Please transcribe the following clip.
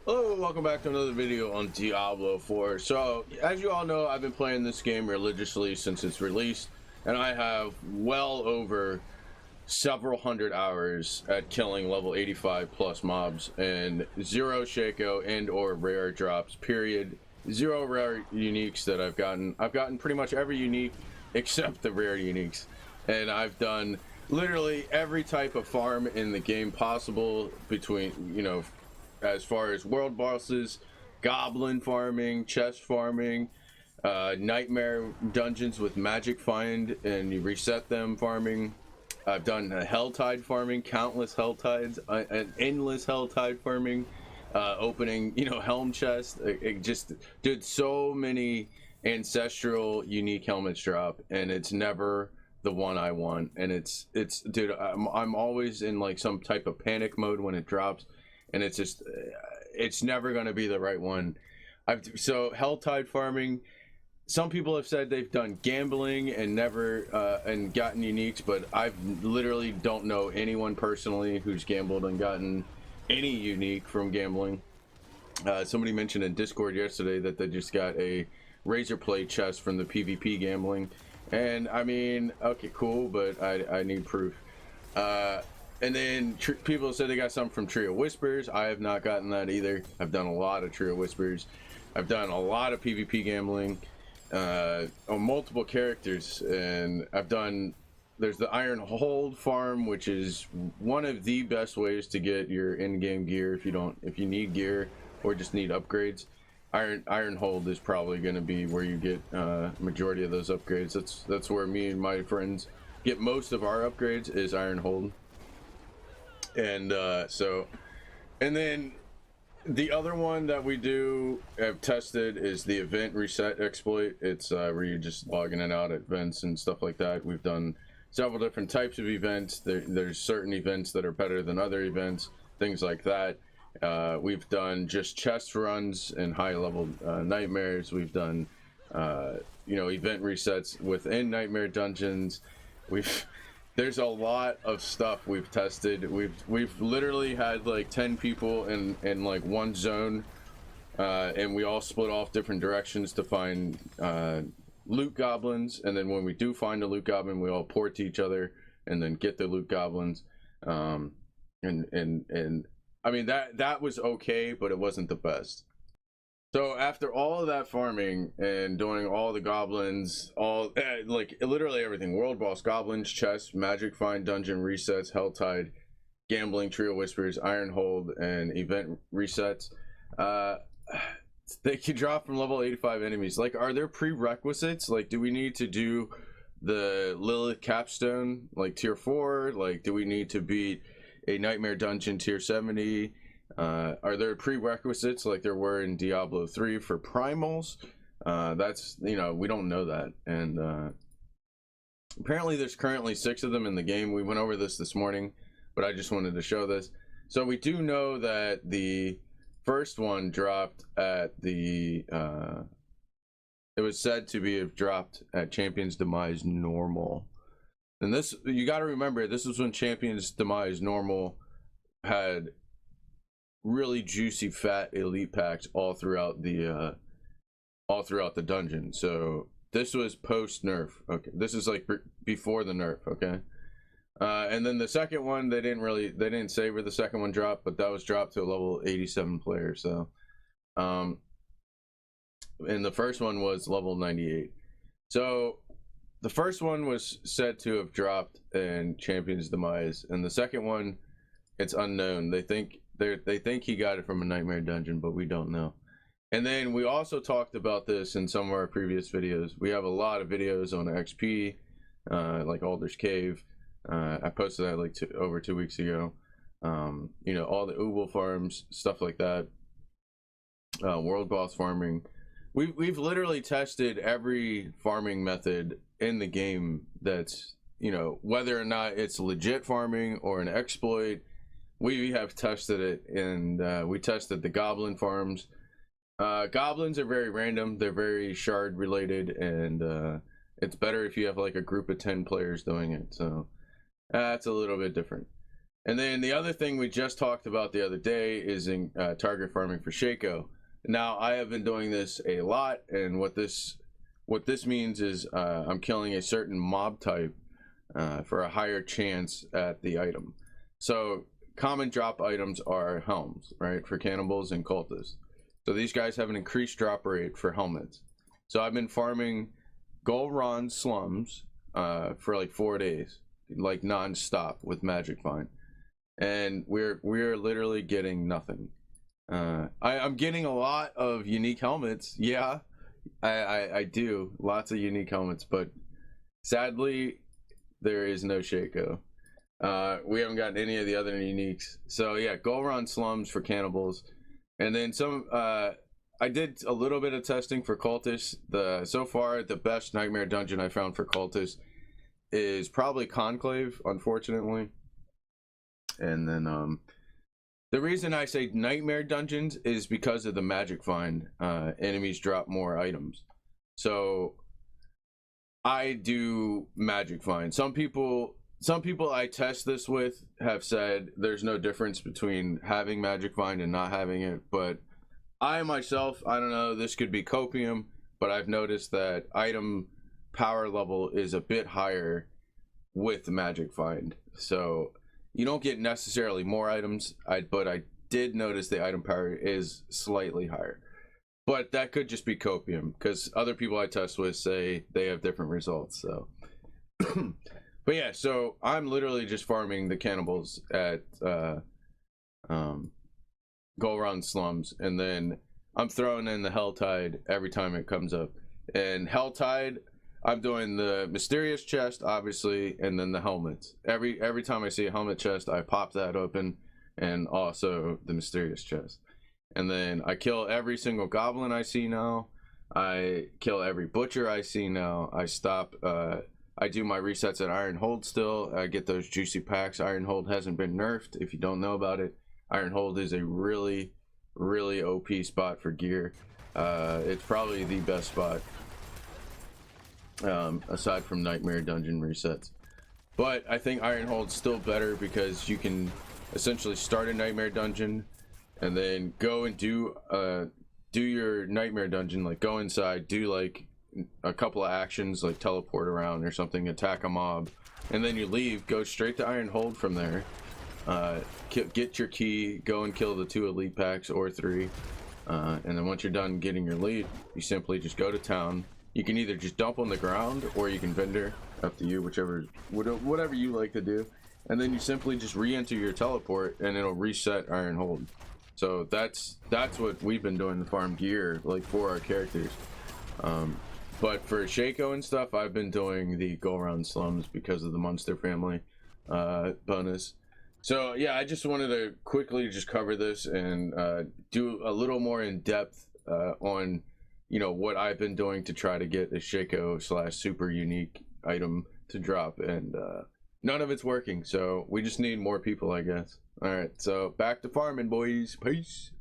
Hello, welcome back to another video on Diablo 4. So, as you all know, I've been playing this game religiously since its release, and I have well over several hundred hours at killing level 85 plus mobs and zero Shaco and or rare drops, period. Zero rare uniques that I've gotten. I've gotten pretty much every unique except the rare uniques, and I've done literally every type of farm in the game possible between, as far as world bosses, goblin farming, chest farming, nightmare dungeons with magic find and you reset them farming. I've done Helltide farming, countless Helltides, and endless Helltide farming, opening, helm chest. It just did so many ancestral unique helmets drop, and it's never the one I want. And it's dude, I'm always in like some type of panic mode when it drops, and it's just it's never going to be the right one. So Helltide farming, some people have said they've done gambling and never and gotten uniques, but I literally don't know anyone personally who's gambled and gotten any unique from gambling. Somebody mentioned in Discord yesterday that they just got a razor plate chest from the PvP gambling, and I mean, okay, cool, but I need proof. And then people said they got some from Trio Whispers. I have not gotten that either. I've done a lot of Trio Whispers. I've done a lot of PvP gambling on multiple characters, and there's the Iron Hold farm, which is one of the best ways to get your in-game gear if you need gear or just need upgrades. Iron Hold is probably going to be where you get majority of those upgrades. That's where me and my friends get most of our upgrades, is Iron Hold. And and then the other one that we have tested is the event reset exploit. It's where you're just logging in and out at events and stuff like that. We've done several different types of events. There's certain events that are better than other events, things like that. We've done just chest runs and high level nightmares. We've done event resets within nightmare dungeons. There's a lot of stuff we've tested. We've literally had like 10 people in like one zone, and we all split off different directions to find loot goblins. And then when we do find a loot goblin, we all port to each other and then get the loot goblins. And I mean that was okay, but it wasn't the best. So after all of that farming and doing all the goblins, like literally everything, world boss, goblins, chests, magic find, dungeon resets, Helltide, gambling, Trio Whispers, Iron Hold, and event resets, they can drop from level 85 enemies. Like, are there prerequisites? Like, do we need to do the Lilith capstone, like tier 4? Like, do we need to beat a nightmare dungeon tier 70? Are there prerequisites like there were in Diablo 3 for primals? That's, we don't know that. And apparently there's currently 6 of them in the game. We went over this morning, but I just wanted to show this. So we do know that the first one dropped at the it was said to be dropped at Champion's Demise normal. And this, you got to remember, this was when Champion's Demise normal had really juicy fat elite packs all throughout the dungeon. So this was post nerf. Okay, this is like before the nerf. Okay. And then the second one, they didn't say where the second one dropped, but that was dropped to a level 87 player. So and the first one was level 98. So the first one was said to have dropped in Champion's Demise, and the second one, it's unknown. They think he got it from a nightmare dungeon, but we don't know. And then we also talked about this in some of our previous videos. We have a lot of videos on XP, like Alder's Cave. I posted that like over 2 weeks ago. All the Ubel farms, stuff like that. World boss farming. We've literally tested every farming method in the game that's, whether or not it's legit farming or an exploit. We have tested it, and we tested the goblin farms. Goblins are very random. They're very shard related, and it's better if you have like a group of 10 players doing it. So that's a little bit different. And then the other thing we just talked about the other day is in target farming for Shaco. Now I have been doing this a lot, and what this means is I'm killing a certain mob type for a higher chance at the item. So common drop items are helms, right, for cannibals and cultists. So these guys have an increased drop rate for helmets. So I've been farming Golron slums for like 4 days, like non-stop with Magic Find, and we're literally getting nothing. I'm getting a lot of unique helmets. Yeah, I do lots of unique helmets, but sadly there is no Shaco. We haven't gotten any of the other uniques. So yeah, Golron slums for cannibals, and then some. I did a little bit of testing for cultists. So far the best nightmare dungeon I found for cultists is probably Conclave, unfortunately. And then the reason I say nightmare dungeons is because of the Magic Find. Enemies drop more items, so I do Magic Find. Some people I test this with have said there's no difference between having Magic Find and not having it, but I myself, I don't know, this could be copium, but I've noticed that item power level is a bit higher with Magic Find. So you don't get necessarily more items, but I did notice the item power is slightly higher. But that could just be copium, because other people I test with say they have different results. So but yeah, so I'm literally just farming the cannibals at Golron slums, and then I'm throwing in the Helltide every time it comes up. And Helltide, I'm doing the mysterious chest, obviously, and then the helmets. Every time I see a helmet chest, I pop that open, and also the mysterious chest. And then I kill every single goblin I see now. I kill every butcher I see now. I stop. I do my resets at Ironhold still. I get those juicy packs. Ironhold hasn't been nerfed. If you don't know about it, Ironhold is a really OP spot for gear. It's probably the best spot aside from Nightmare Dungeon resets. But I think Ironhold's still better because you can essentially start a Nightmare Dungeon and then go and do your Nightmare Dungeon, like go inside, do like a couple of actions like teleport around or something, attack a mob, and then you leave, go straight to Ironhold from there. Get your key, go and kill the 2 elite packs or 3, and then once you're done getting your elite, you simply just go to town. You can either just dump on the ground or you can vendor, up to you, whatever you like to do, and then you simply just re-enter your teleport and it'll reset Ironhold. So that's what we've been doing to farm gear, like for our characters. But for Shaco and stuff, I've been doing the Golron slums because of the Monster Family bonus. So yeah, I just wanted to quickly just cover this and do a little more in depth on, you know, what I've been doing to try to get a Shaco / super unique item to drop, and none of it's working, so we just need more people, I guess. All right, so back to farming, boys. Peace.